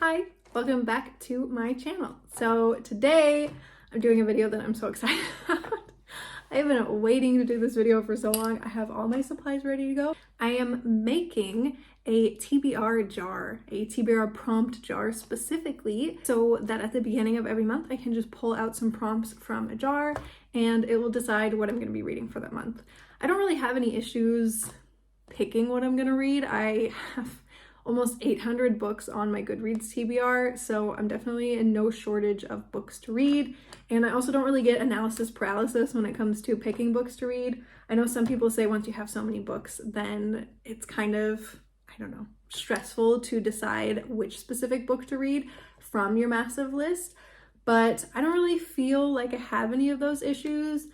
Hi, welcome back to my channel. So today I'm doing a video that I'm so excited about. I've been waiting to do this video for so long. I have all my supplies ready to go. I am making a TBR jar, a TBR prompt jar specifically, so that at the beginning of every month I can just pull out some prompts from a jar and it will decide what I'm going to be reading for that month. I don't really have any issues picking what I'm going to read. I have almost 800 books on my Goodreads TBR, so I'm definitely in no shortage of books to read. And I also don't really get analysis paralysis when it comes to picking books to read. I know some people say once you have so many books, then it's kind of, I don't know, stressful to decide which specific book to read from your massive list. But I don't really feel like I have any of those issues,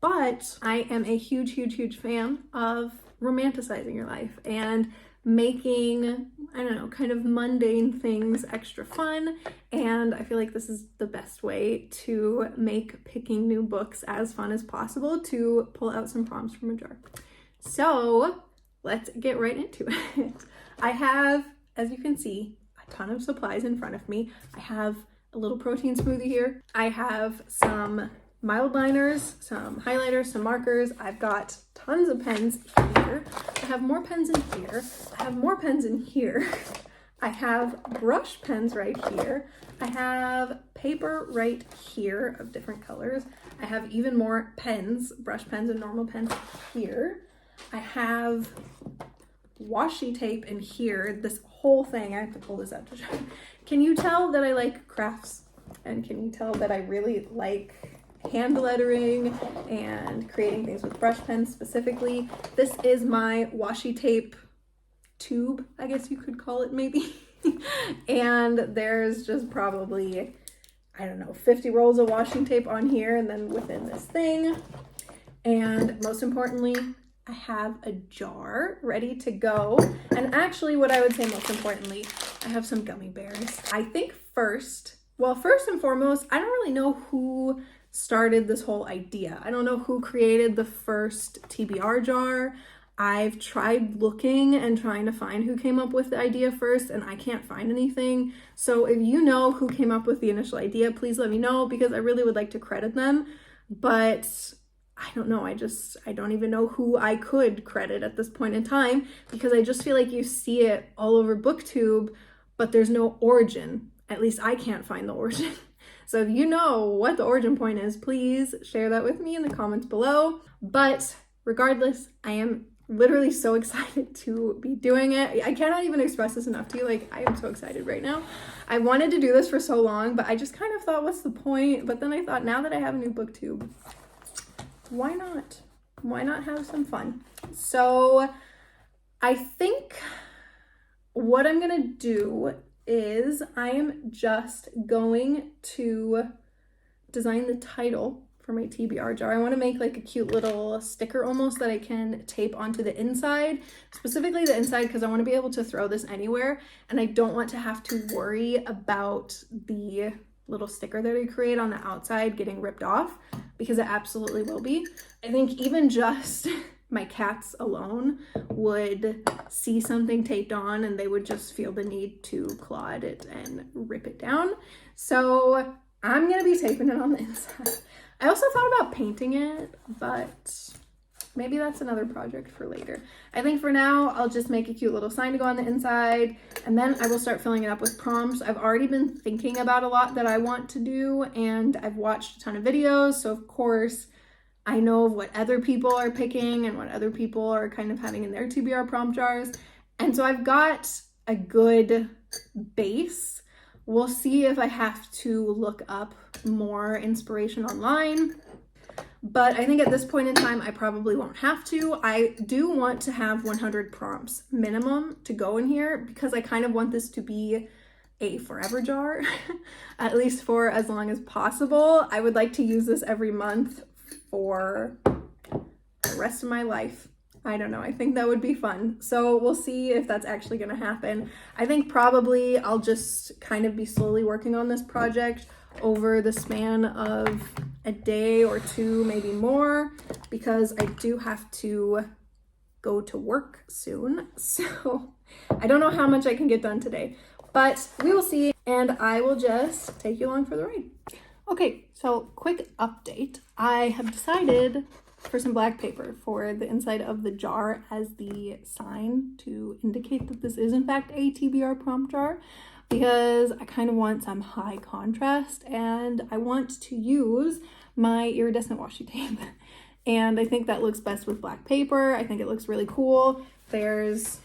but I am a huge fan of romanticizing your life and making, I don't know, kind of mundane things extra fun. And I feel like this is the best way to make picking new books as fun as possible, to pull out some prompts from a jar. So let's get right into it. I have, as you can see, a ton of supplies in front of me. I have a little protein smoothie here. I have some mild liners, some highlighters, some markers. I've got tons of pens here. I have more pens in here. I have more pens in here. I have brush pens right here. I have paper right here of different colors. I have even more pens, brush pens and normal pens here. I have washi tape in here. This whole thing, I have to pull this out to show you. Can you tell that I like crafts? And can you tell that I really like hand lettering and creating things with brush pens specifically? This is my washi tape tube, I guess you could call it maybe. And there's just probably, I don't know, 50 rolls of washi tape on here and then within this thing. And most importantly, I have a jar ready to go. And actually what I would say most importantly, I have some gummy bears. I think first and foremost, I don't really know who started this whole idea. I don't know who created the first TBR jar. I've tried looking and trying to find who came up with the idea first, and I can't find anything. So if you know who came up with the initial idea, please let me know, because I really would like to credit them. But I don't know, I don't even know who I could credit at this point in time, because I just feel like you see it all over booktube, but there's no origin. At least I can't find the origin. So if you know what the origin point is, please share that with me in the comments below. But regardless, I am literally so excited to be doing it. I cannot even express this enough to you. Like, I am so excited right now. I wanted to do this for so long, but I just kind of thought, what's the point? But then I thought, now that I have a new booktube, why not? Why not have some fun? So I think what I'm gonna do is I am just going to design the title for my TBR jar. I want to make like a cute little sticker almost that I can tape onto the inside, specifically the inside, because I want to be able to throw this anywhere and I don't want to have to worry about the little sticker that I create on the outside getting ripped off, because it absolutely will be. I think even just my cats alone would see something taped on and they would just feel the need to claw at it and rip it down. So I'm gonna be taping it on the inside. I also thought about painting it, but maybe that's another project for later. I think for now, I'll just make a cute little sign to go on the inside, and then I will start filling it up with prompts. I've already been thinking about a lot that I want to do, and I've watched a ton of videos, so of course, I know what other people are picking and what other people are kind of having in their TBR prompt jars. And so I've got a good base. We'll see if I have to look up more inspiration online. But I think at this point in time, I probably won't have to. I do want to have 100 prompts minimum to go in here, because I kind of want this to be a forever jar, at least for as long as possible. I would like to use this every month for the rest of my life. I don't know, I think that would be fun. So we'll see if that's actually gonna happen. I think probably I'll just kind of be slowly working on this project over the span of a day or two, maybe more, because I do have to go to work soon. So I don't know how much I can get done today, but we will see. and I will just take you along for the ride. Okay, so quick update. I have decided for some black paper for the inside of the jar as the sign to indicate that this is in fact a TBR prompt jar, because I kind of want some high contrast and I want to use my iridescent washi tape. And I think that looks best with black paper. I think it looks really cool. There's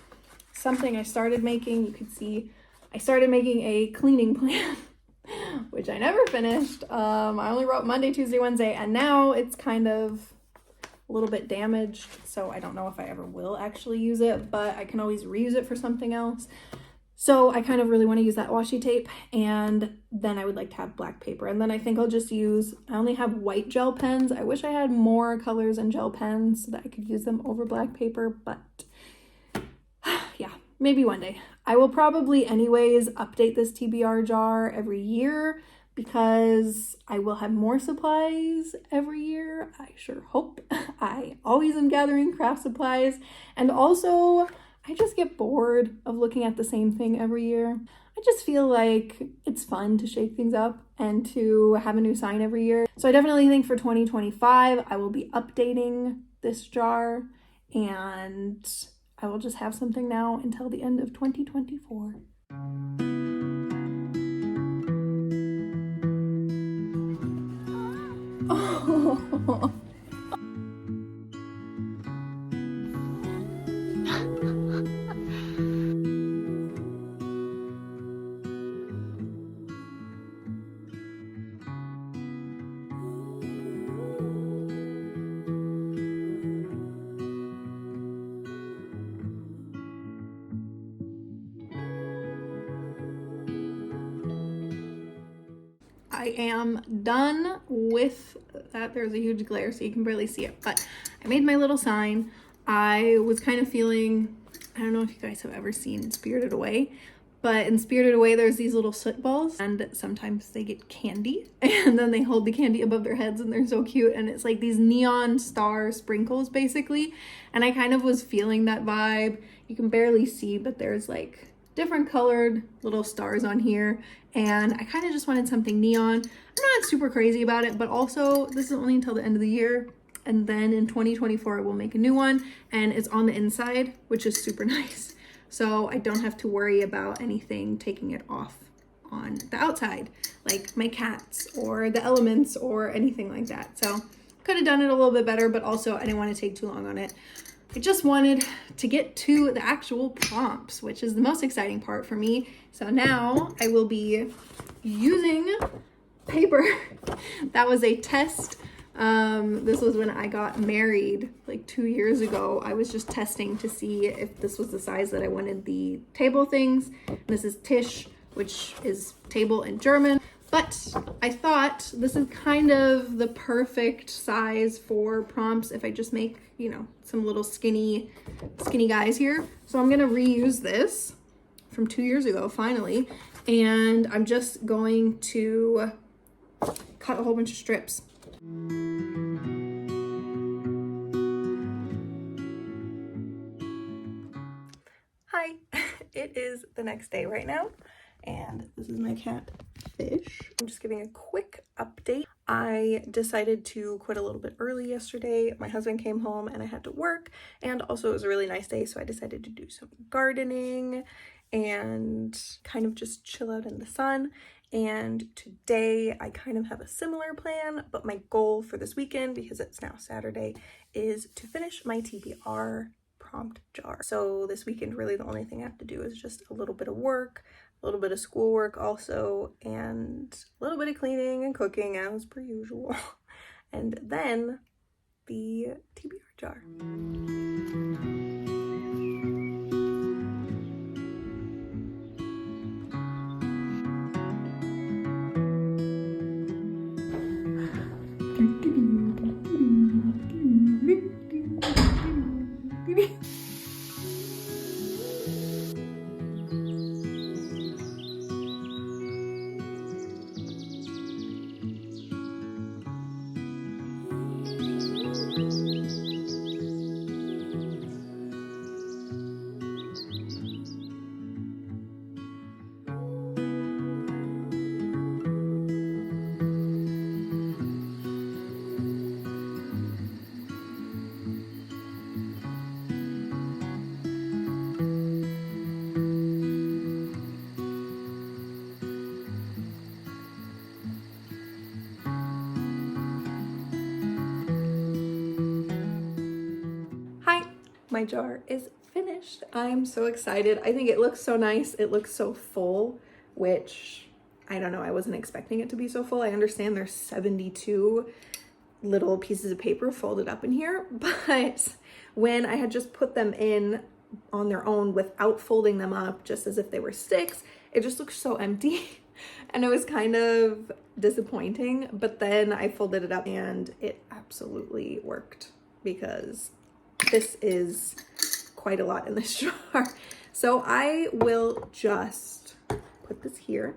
something I started making. You can see I started making a cleaning plan, which I never finished. I only wrote Monday, Tuesday, Wednesday, and now it's kind of a little bit damaged, so I don't know if I ever will actually use it, but I can always reuse it for something else. So I kind of really want to use that washi tape, and then I would like to have black paper. And then I think I'll just use, I only have white gel pens. I wish I had more colors and gel pens so that I could use them over black paper, but yeah, maybe one day. I will probably anyways update this TBR jar every year because I will have more supplies every year. I sure hope. I always am gathering craft supplies, and also I just get bored of looking at the same thing every year. I just feel like it's fun to shake things up and to have a new sign every year. So I definitely think for 2025, I will be updating this jar, and I will just have something now until the end of 2024. Oh. I am done with that. There's a huge glare so you can barely see it, but I made my little sign. I was kind of feeling, I don't know if you guys have ever seen Spirited Away, but in Spirited Away there's these little soot balls, and sometimes they get candy and then they hold the candy above their heads and they're so cute, and it's like these neon star sprinkles basically, and I kind of was feeling that vibe. You can barely see, but there's like different colored little stars on here, and I kind of just wanted something neon. I'm not super crazy about it, but also this is only until the end of the year, and then in 2024 I will make a new one, and it's on the inside, which is super nice, so I don't have to worry about anything taking it off on the outside, like my cats or the elements or anything like that. So could have done it a little bit better, but also I didn't want to take too long on it. I just wanted to get to the actual prompts, which is the most exciting part for me. So now I will be using paper. That was a test. This was when I got married like 2 years ago. I was just testing to see if this was the size that I wanted the table things. This is Tisch, which is table in German. But I thought this is kind of the perfect size for prompts if I just make, you know, some little skinny guys here. So I'm gonna reuse this from 2 years ago, finally. And I'm just going to cut a whole bunch of strips. Hi, it is the next day right now, and this is my cat Fish. I'm just giving a quick update. I decided to quit a little bit early yesterday. My husband came home and I had to work, and also it was a really nice day, so I decided to do some gardening and kind of just chill out in the sun. And today I kind of have a similar plan, but my goal for this weekend, because it's now Saturday, is to finish my TBR prompt jar. So this weekend, really the only thing I have to do is just a little bit of work, a little bit of schoolwork also, and a little bit of cleaning and cooking as per usual. And then the TBR jar. my jar is finished. I'm so excited. I think it looks so nice. It looks so full, which I don't know. I wasn't expecting it to be so full. I understand there's 72 little pieces of paper folded up in here, but when I had just put them in on their own without folding them up, just as if they were sticks, it just looked so empty. And it was kind of disappointing, but then I folded it up and it absolutely worked, because this is quite a lot in this jar. So I will just put this here,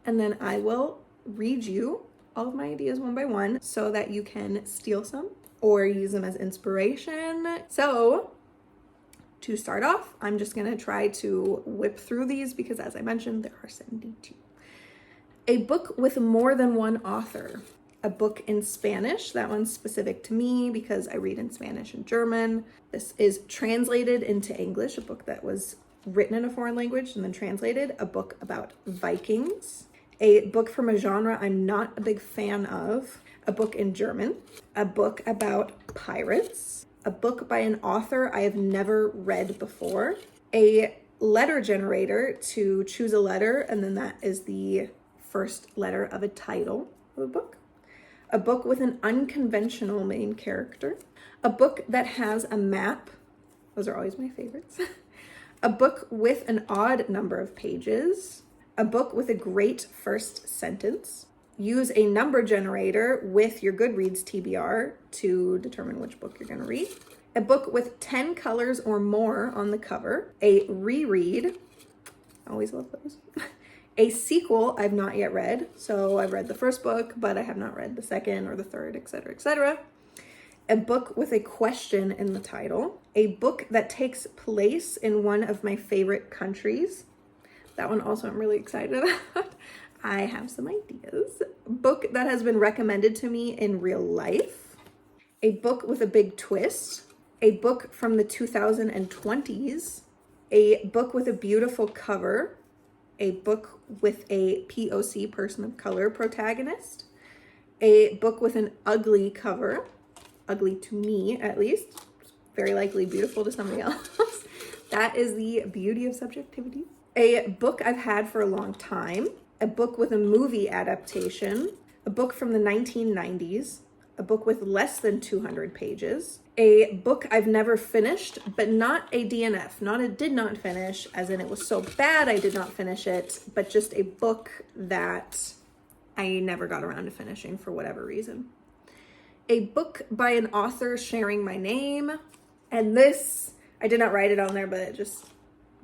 and then I will read you all of my ideas one by one so that you can steal some or use them as inspiration. So to start off, I'm just gonna try to whip through these because, as I mentioned, there are 72. A book with more than one author. A book in Spanish. That one's specific to me because I read in Spanish and German. This is translated into English, a book that was written in a foreign language and then translated. A book about Vikings. A book from a genre I'm not a big fan of. A book in German. A book about pirates. A book by an author I have never read before. A letter generator to choose a letter, and then that is the first letter of a title of a book. A book with an unconventional main character. A book that has a map. Those are always my favorites. A book with an odd number of pages. A book with a great first sentence. Use a number generator with your Goodreads TBR to determine which book you're going to read. A book with 10 colors or more on the cover. A reread. Always love those. A sequel I've not yet read. So I've read the first book, but I have not read the second or the third, etc., etc. A book with a question in the title. A book that takes place in one of my favorite countries. That one also I'm really excited about. I have some ideas. A book that has been recommended to me in real life. A book with a big twist. A book from the 2020s. A book with a beautiful cover. A book with a POC, person of color, protagonist. A book with an ugly cover. Ugly to me, at least. Very likely beautiful to somebody else. That is the beauty of subjectivity. A book I've had for a long time. A book with a movie adaptation. A book from the 1990s. A book with less than 200 pages. A book I've never finished, but not a DNF, not a did not finish, as in it was so bad I did not finish it, but just a book that I never got around to finishing for whatever reason. A book by an author sharing my name. And this, I did not write it on there, but it just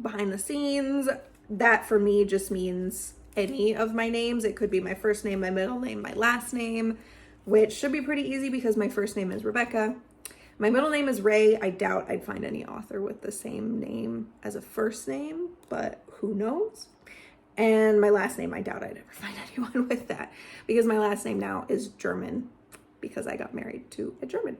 behind the scenes, that for me just means any of my names. It could be my first name, my middle name, my last name, which should be pretty easy because my first name is Rebecca. My middle name is Ray. I doubt I'd find any author with the same name as a first name, but who knows? And my last name, I doubt I'd ever find anyone with that because my last name now is German because I got married to a German.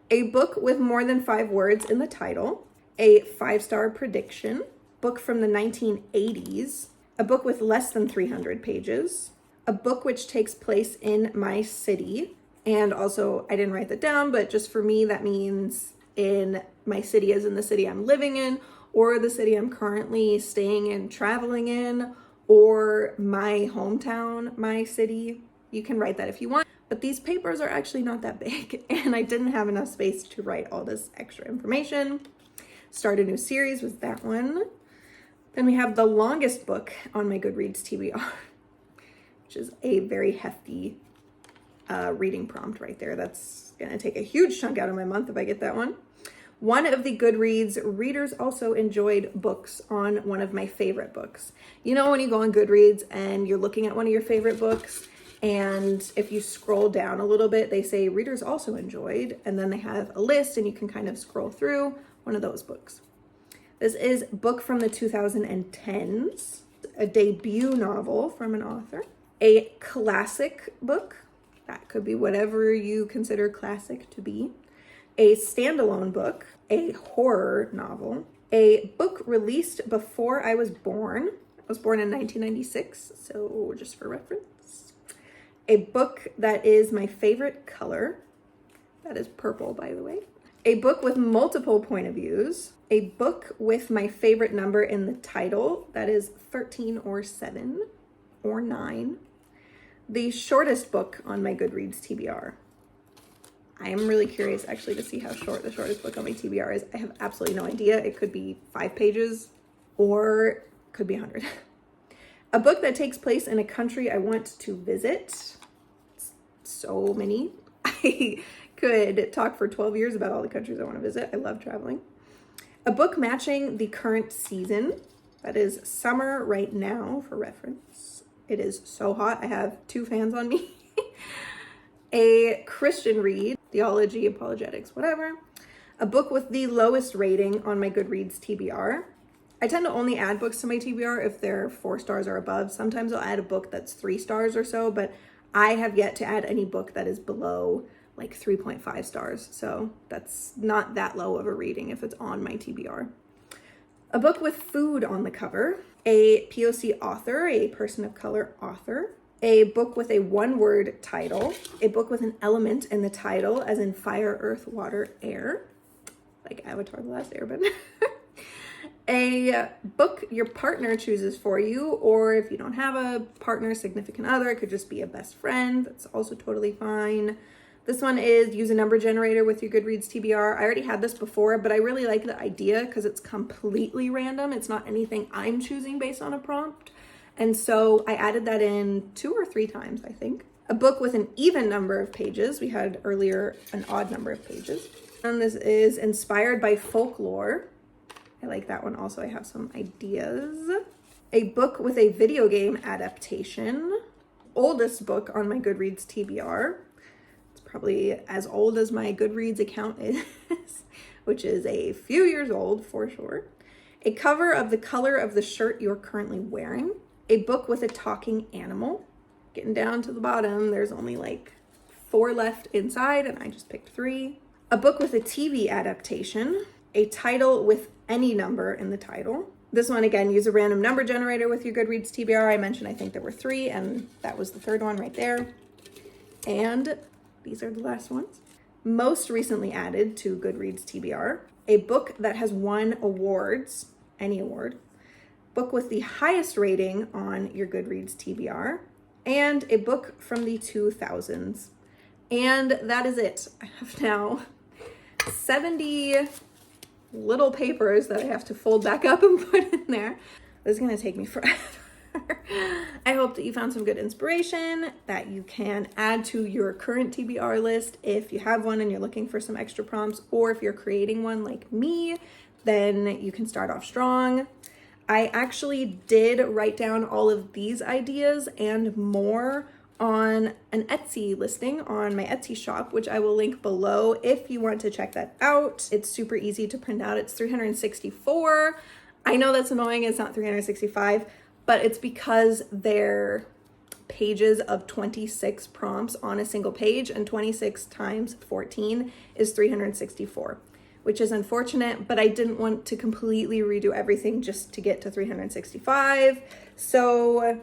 A book with more than 5 words in the title. A 5-star prediction. Book from the 1980s. A book with less than 300 pages. A book which takes place in my city. And also, I didn't write that down, but just for me, that means in my city as in the city I'm living in, or the city I'm currently staying in, traveling in, or my hometown, my city. You can write that if you want, but these papers are actually not that big, and I didn't have enough space to write all this extra information. Start a new series was that one. Then we have the longest book on my Goodreads TBR, which is a very hefty reading prompt right there. That's gonna take a huge chunk out of my month if I get that one. One of the Goodreads readers also enjoyed books on one of my favorite books. You know when you go on Goodreads and you're looking at one of your favorite books, and if you scroll down a little bit, they say readers also enjoyed, and then they have a list and you can kind of scroll through one of those books. This is a book from the 2010s, a debut novel from an author, a classic book. That could be whatever you consider classic to be. A standalone book, a horror novel, a book released before I was born. I was born in 1996, so just for reference. A book that is my favorite color. That is purple, by the way. a book with multiple point of views, a book with my favorite number in the title, that is 13 or 7 or 9, the shortest book on my Goodreads TBR. I am really curious actually to see how short the shortest book on my TBR is. I have absolutely no idea. It could be 5 pages or could be 100. A book that takes place in a country I want to visit. So many. I could talk for 12 years about all the countries I want to visit. I love traveling. A book matching the current season. That is summer right now, for reference. It is so hot. I have 2 fans on me. A Christian read, theology, apologetics, whatever. A book with the lowest rating on my Goodreads TBR. I tend to only add books to my TBR if they're 4 stars or above. Sometimes I'll add a book that's 3 stars or so, but I have yet to add any book that is below like 3.5 stars. So that's not that low of a rating if it's on my TBR. A book with food on the cover. A POC author, a person of color author. A book with a 1-word title. A book with an element in the title, as in fire, earth, water, air. Like Avatar: The Last Airbender. A book your partner chooses for you, or if you don't have a partner, significant other, it could just be a best friend. That's also totally fine. This one is use a number generator with your Goodreads TBR. I already had this before, but I really like the idea because it's completely random. It's not anything I'm choosing based on a prompt. And so I added that in 2 or 3 times, I think. A book with an even number of pages. We had earlier an odd number of pages. And this is inspired by folklore. I like that one also. I have some ideas. A book with a video game adaptation. Oldest book on my Goodreads TBR. It's probably as old as my Goodreads account is, which is a few years old for sure. A cover of the color of the shirt you're currently wearing. A book with a talking animal. Getting down to the bottom, there's only like 4 left inside and I just picked 3. A book with a TV adaptation. A title with any number in the title. This one, again, use a random number generator with your Goodreads TBR. I mentioned I think there were 3 and that was the 3rd one right there. And these are the last ones. Most recently added to Goodreads TBR. A book that has won awards, any award. Book with the highest rating on your Goodreads TBR. And a book from the 2000s. And that is it. I have now 70 little papers that I have to fold back up and put in there. This is gonna take me forever. I hope that you found some good inspiration that you can add to your current TBR list if you have one and you're looking for some extra prompts, or if you're creating one like me, then you can start off strong. I actually did write down all of these ideas and more on an Etsy listing on my Etsy shop, which I will link below if you want to check that out. It's super easy to print out. It's 364. I know that's annoying. It's not 365, but it's because they're pages of 26 prompts on a single page, and 26 times 14 is 364, which is unfortunate, but I didn't want to completely redo everything just to get to 365. So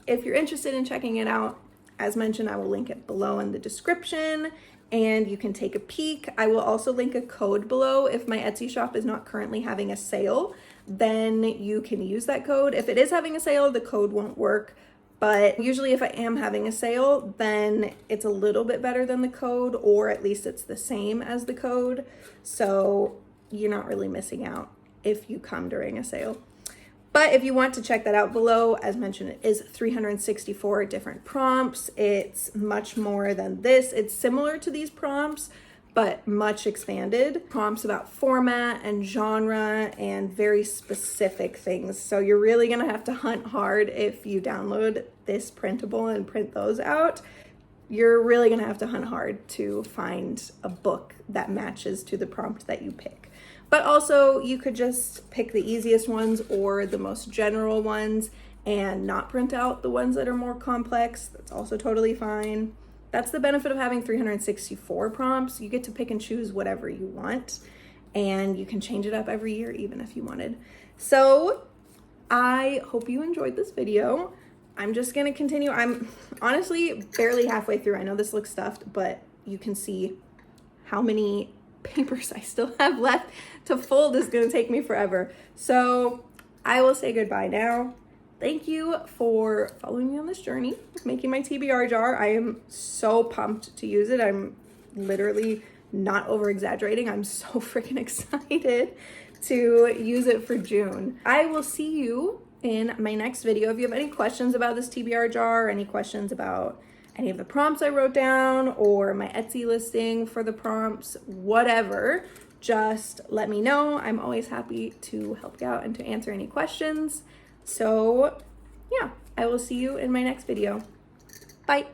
if you're interested in checking it out, as mentioned, I will link it below in the description and you can take a peek. I will also link a code below. If my Etsy shop is not currently having a sale, then you can use that code. If it is having a sale, the code won't work. But usually if I am having a sale, then it's a little bit better than the code, or at least it's the same as the code. So you're not really missing out if you come during a sale. But if you want to check that out below, as mentioned, it is 364 different prompts. It's much more than this. It's similar to these prompts, but much expanded. Prompts about format and genre and very specific things. So you're really gonna have to hunt hard if you download this printable and print those out. You're really gonna have to hunt hard to find a book that matches to the prompt that you pick. But also you could just pick the easiest ones or the most general ones and not print out the ones that are more complex. That's also totally fine. That's the benefit of having 364 prompts. You get to pick and choose whatever you want, and you can change it up every year even if you wanted. So I hope you enjoyed this video. I'm just gonna continue. I'm honestly barely halfway through. I know this looks stuffed, but you can see how many papers I still have left to fold is gonna take me forever. So I will say goodbye now. Thank you for following me on this journey, making my TBR jar. I am so pumped to use it. I'm literally not over exaggerating. I'm so freaking excited to use it for June. I will see you in my next video. If you have any questions about this TBR jar, or any questions about any of the prompts I wrote down, or my Etsy listing for the prompts, whatever, just let me know. I'm always happy to help you out and to answer any questions. So yeah, I will see you in my next video. Bye.